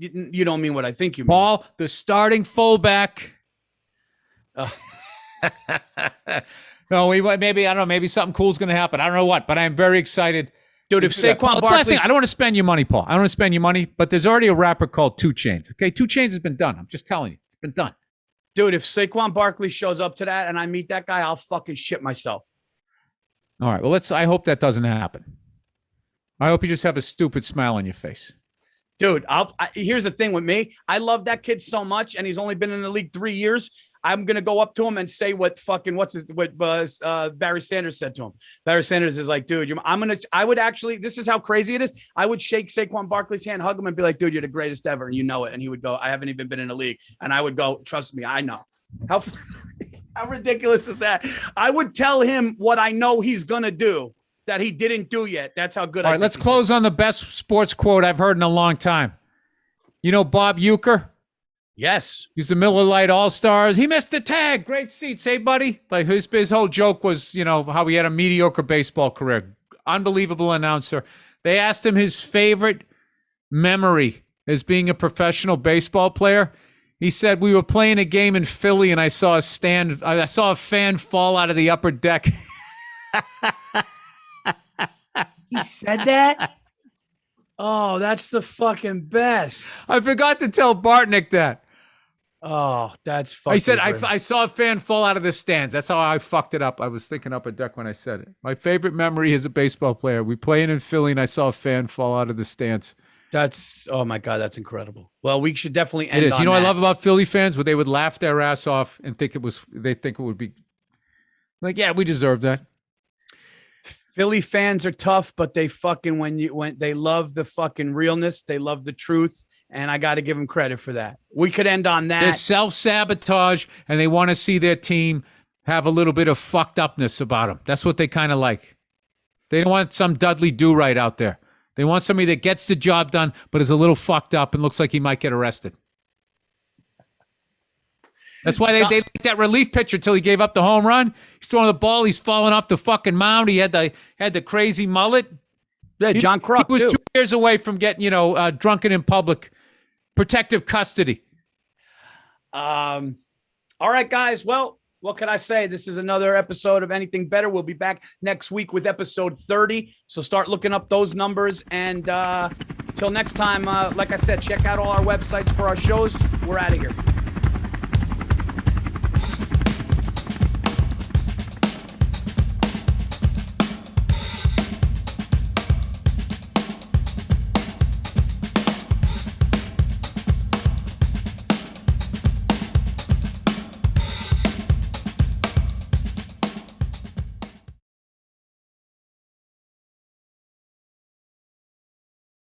what I think you mean. Paul, the starting fullback. No, maybe, I don't know, maybe something cool is going to happen. I don't know what, but I'm very excited. Dude, if Saquon Barkley... I don't want to spend your money, Paul. I don't want to spend your money, but there's already a rapper called 2 Chainz. Okay, 2 Chainz has been done. I'm just telling you. It's been done. Dude, if Saquon Barkley shows up to that and I meet that guy, I'll fucking shit myself. All right, well, I hope that doesn't happen. I hope you just have a stupid smile on your face. Dude, here's the thing with me. I love that kid so much, and he's only been in the league 3 years. I'm gonna go up to him and say what Barry Sanders said to him. Barry Sanders is like, dude, I would actually. This is how crazy it is. I would shake Saquon Barkley's hand, hug him, and be like, dude, you're the greatest ever, and you know it. And he would go, I haven't even been in the league, and I would go, trust me, I know. How ridiculous is that? I would tell him what I know he's gonna do that he didn't do yet. That's how good. All right, let's close on the best sports quote I've heard in a long time. You know Bob Uecker? Yes. He's the Miller Lite All-Stars. He missed the tag. Great seats. Hey, buddy. Like his whole joke was, how he had a mediocre baseball career. Unbelievable announcer. They asked him his favorite memory as being a professional baseball player. He said, we were playing a game in Philly and I saw a fan fall out of the upper deck. He said that? Oh, that's the fucking best. I forgot to tell Bartnick that. Oh, that's fucking I said, I saw a fan fall out of the stands. That's how I fucked it up. I was thinking upper deck when I said it. My favorite memory as a baseball player. We playing in Philly and I saw a fan fall out of the stands. Oh my God, that's incredible. Well, we should definitely end it is. on You know that. what I love about Philly fans? Where they would laugh their ass off and think it would be like, yeah, we deserve that. Philly fans are tough, but they fucking when they love the fucking realness, they love the truth, and I got to give them credit for that. We could end on that. They're self-sabotage, and they want to see their team have a little bit of fucked upness about them. That's what they kind of like. They don't want some Dudley Do-Right out there. They want somebody that gets the job done, but is a little fucked up and looks like he might get arrested. That's why they like that relief pitcher till he gave up the home run. He's throwing the ball. He's falling off the fucking mound. He had the crazy mullet. Yeah, John Kruk, he was 2 years away from getting, drunken in public protective custody. All right, guys. Well, what can I say? This is another episode of Anything Better. We'll be back next week with episode 30. So start looking up those numbers. And till next time, like I said, check out all our websites for our shows. We're out of here.